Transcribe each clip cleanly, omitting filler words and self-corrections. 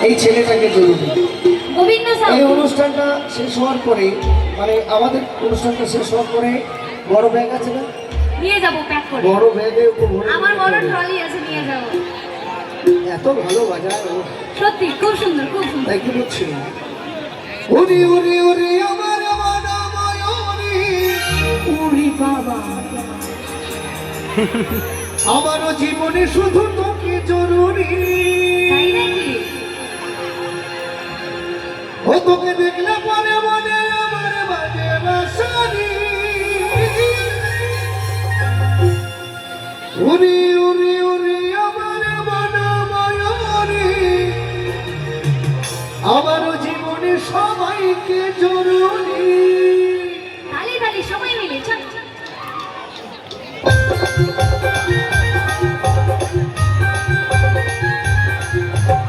এই ছেলেটাকে জরুরি। এই অনুষ্ঠানটা শেষ হওয়ার পরে, মানে আমাদের অনুষ্ঠানটা শেষ হওয়ার পরে বড় ব্যাগ আছে না, নিয়ে যাব প্যাক করে। বড় ব্যাগে আমার বড় ট্রলি আছে, নিয়ে যাব। এত ভালো বাজায় ও, সত্যি খুব সুন্দর, খুব সুন্দর। তাই কি বলছি, উরি উরি উরি আমার মনময়ূরী, উরি বাবা আমারও জীবনে শুধু তোকে জরুরি। তাই নাকি? ও তোকে দেখলে পরে মনে আমার বাজে বাঁশি, উরি উরি উরি আমার মনময়ূরী, আমারও জীবনে সবাইকে জরুরি। তালি তালি সবাই মিলে চল।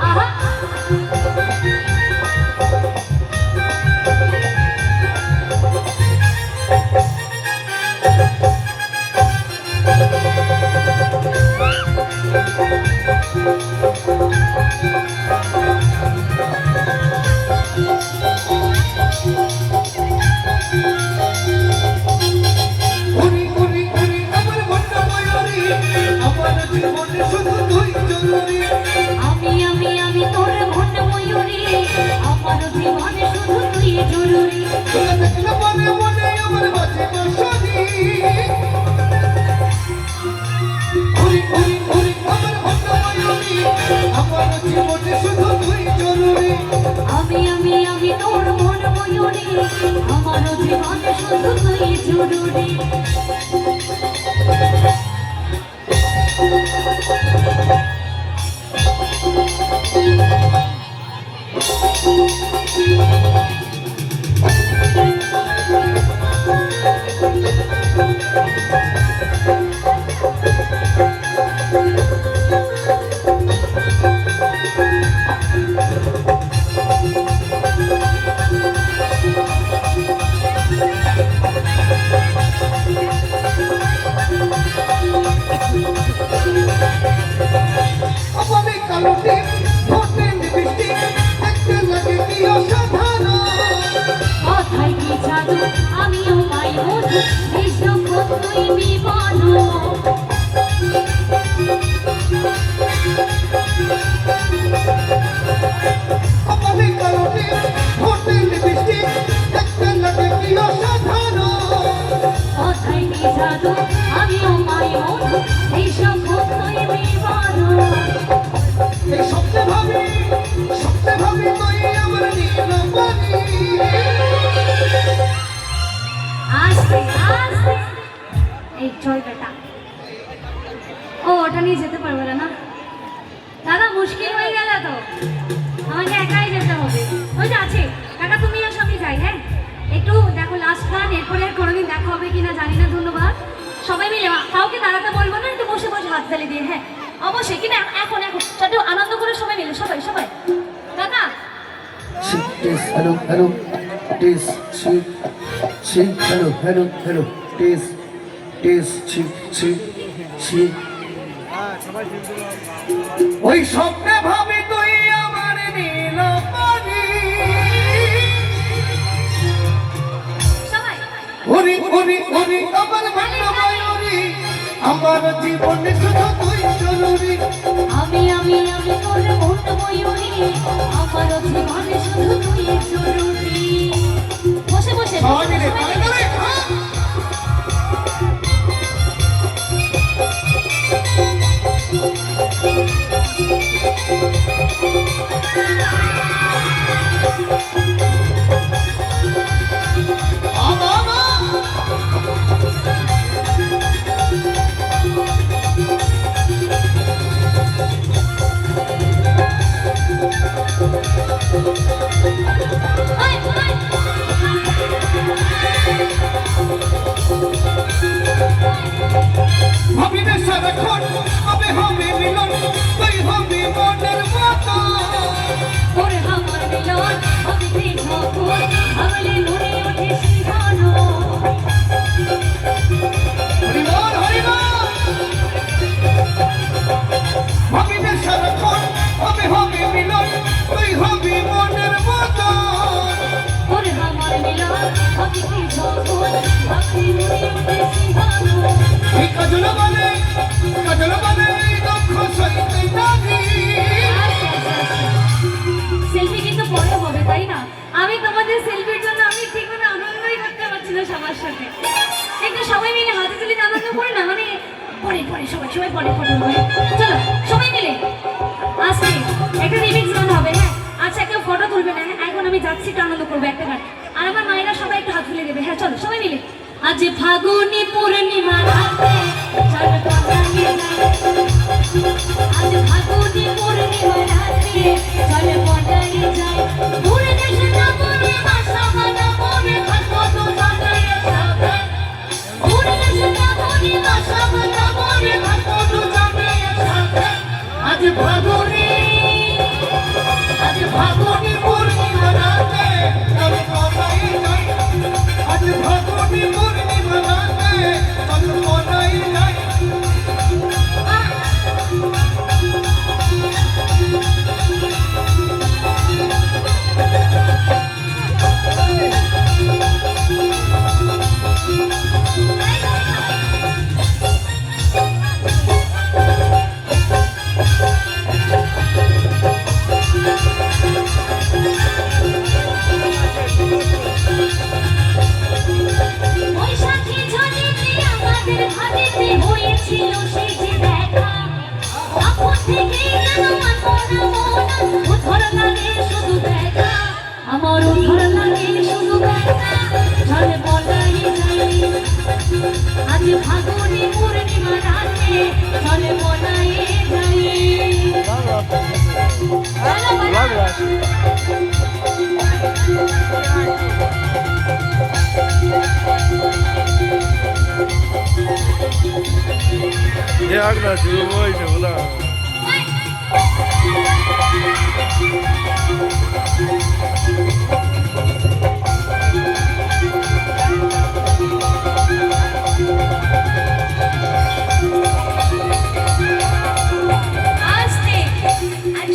আহা উরি উরি উরি আমার মনময়ূরী, আমার জীবনে শুধু তুই জরুরি। আমি আমি আমি তোর মন ময়ূরী, আমার জীবনে শুধু তুই জরুরি। তোকে দেখলে পরে মনে আমার বাজে বাঁশি, উরি উরি উরি আমার মনময়ূরী, আমার জীবনে শুধু তুই জরুরি। আমি আমি আমি তোর মন ময়ূরী, আমার জীবনে শুধু তুই জরুরি। আমি কালো টিপ ঠোঁটে লিপস্টিক, দেখতে লাগে কি অসাধারণ। কথায় কি জাদু, আমিও পাই মধু, কৃষ্ণ তুই বিমান। আমি কালো টিপ ঠোঁটে লিপস্টিক, দেখতে লাগে কি অসাধারণ। কথায় কি জাদু, আমিও পাই মধু, কৃষ্ণ তুই বিমান। এই সবচেয়ে ভাবি তুই আমার নীলমণি। আস্তে আস্তে, এই চল বেটা। ও ওটা নিয়ে যেতে পারবে না? দাদা মুশকিল হয়ে গেল তো, আমাকে একাই যেতে হবে। ওই যে আছে কাকা, তুমি আসো আমি যাই। হ্যাঁ একটু দেখো লাস্ট গান, এরপরে আর কোনোদিন দেখা হবে কিনা জানি না। ধন্যবাদ সবাই মিলে, কাউকে দাঁড়াতে বলবো না, একটু বসে বসে হাত তালি দিয়ে। হ্যাঁ অবশ্যই, কিনা এখন এখন একটু আনন্দ করে সবাই মিলে, সবাই সবাই। কাকা টেস হ্যালো হ্যালো টেস ছিপ ছিপ হ্যালো হ্যালো হ্যালো টেস টেস ছিপ ছিপ ছিপ। ওই স্বপ্নে ভাবি তুই আমার নীলমণি, সবাই উরি উরি উরি আমার মনময়ূরী, আমার জীবনে শুধু তুই জরুরি। আমি আমি আমি তোর মন ময়ূরী, আমার জীবনে শুধু তুই জরুরি। বসে বসে সবাই মিলে তালে তালে, পরে সবাই সবাই পরে ফটো হবে। চলো সবাই মিলে আসছে একটা রিমিক্স গান হবে। হ্যাঁ আচ্ছা কেউ ফটো তুলবে না, হ্যাঁ এখন আমি যাচ্ছি একটু আনন্দ করবো একটা গান, আর আমার মায়েরা সবাই একটু হাত তুলে দেবে। হ্যাঁ চলো সবাই মিলে। আজ ফাগুনি পূর্ণিমা রাতে চল পলায়ে যাই, আজ ফাগুনি পূর্ণিমা রাতে চল পলায়ে যাই, দূরে দেশে যাব রে বাসা বানাবো রে থাকবো তো জানায়ে সাথে, দূরে দেশে যাব রে বাসা বানাবো রে থাকবো তো জানায়ে সাথে। আজ ফাগুনি পূর্ণিমা রাতে চল পলায়ে যাই, আজ ফাগুনি পূর্ণিমা রাতে চল পলায়ে যাই। বৈশাখী ঝড়েতে আমাদের হাতেতে হয়েছিল সেই যে দেখা, তখন থেকেই যেন উথর লাগে শুধু দেখা, আমার উথর লাগে শুধু দেখা, চলে পলায়ে যাই, আজ ফাগুনি পূর্ণিমা রাতে চলে পলায়ে যাই। Diagna живой же, да.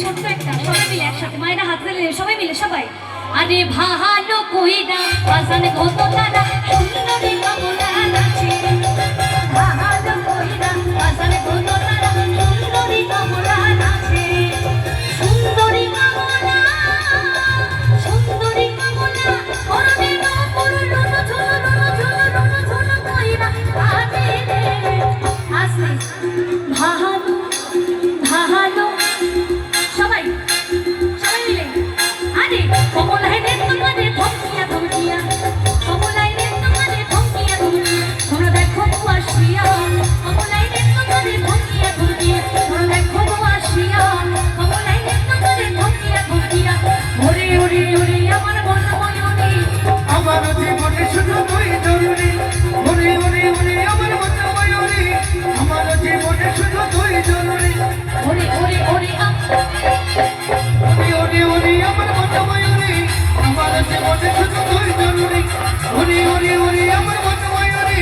ছোট্ট একটা সবাই মিলে একসাথে মায়েরা হাত তুলে সবাই মিলে সবাই। আরে ভালো কইরা বাজানে কত তারা সুন্দরী কমলা নাচে, ভালো কইরা বাজানে কত তারা সুন্দরী কমলা নাচে, সুন্দরী কমলা সুন্দরী কমলা করনে না করুন ঝুলো ঝুলো ঝুলো কইরা আজে রে আসলে ভালো ভালো সবাই সবাই মিলে। আরে কমলায় রে তোমাদের ধমকিয়া ধমকিয়া, কমলায় রে তোমাদের ধমকিয়া ধমকিয়া, তোমরা দেখো আসিয়া, কমলায় রে তোমাদের ধমকিয়া ধমকিয়া, তোমরা দেখো আসিয়া, কমলায় রে তোমাদের ধমকিয়া ধমকিয়া, ওরে ওরে ওরে আমার মন ময়ূরী, আমার জীবনে শুধু তুই জরুরি, ওরে ওরে ওরে আমার মন ময়ূরী, আমার জীবনে শুধু তুই জরুরি, ওরে ওরে ওরে ওরে ওরে ওরে আমার মন ময়ূরী, আমার জীবনে শুধু তুই জরুরি, ওরে ওরে ওরে আমার মন ময়ূরী,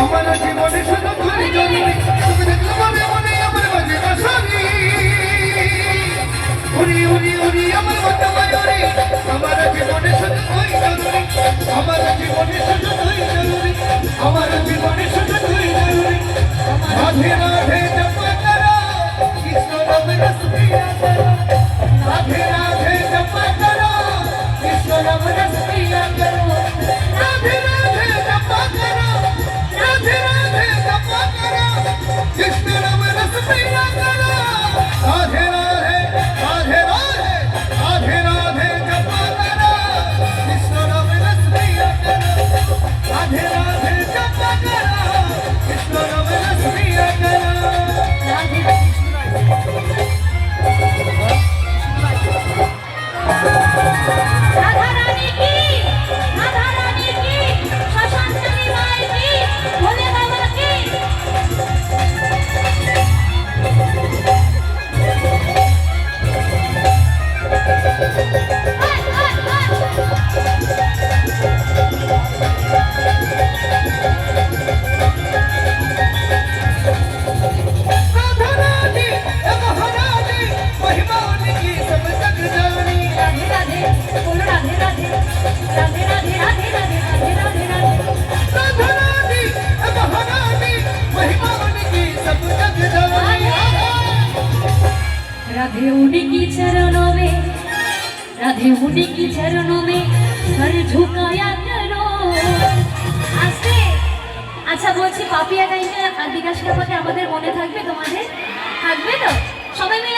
আমার জীবনে শুধু তুই জরুরি, তুমি দেখলে মনে মনে আমার বাজে বাঁশি, ওরে ওরে ওরে আমার মন ময়ূরী, আমার জীবনে শুধু তুই জরুরি, আমার জীবনে শুধু তুই জরুরি, আমার জীবনে শুধু তুই জরুরি। রাধে রাধে জপা করো কৃষ্ণ নাম রস পিয়া করো, রাধে রাধে জপা করো কৃষ্ণ নাম রস পিয়া করো, রাধে রাধে জপা করো, রাধে রাধে জপা করো কৃষ্ণ নাম রস পিয়া করো, রাধে রাধে রাধে রাধে রাধে রাধে জপা করো কৃষ্ণ নাম রস পিয়া করো, রাধে রাধে জপা করো কৃষ্ণ নাম রস পিয়া করো। রাধা রানী কি, রাধা রানী কি, শ্মশানচারী মায়ের কি, ভোলে বাবা কি। राधा रानी महारानी महिमा उनकी सब जग जानी, রাধে রাধে বলো রাধে রাধে রাধে রাধে রাধে রাধে রাধে রাধে রাধে। राधा रानी महारानी महिमा उनकी सब जग जानी। राधे उनकी चरणों में, राधे उनकी चरणों में सर झुकाया करो। आस्ते अच्छा বলছি পাপিয়া গাইতে বিকাশ কাপাকে আমাদের মনে থাকবে তোমাদের? থাকবে তো? সবাই মিলে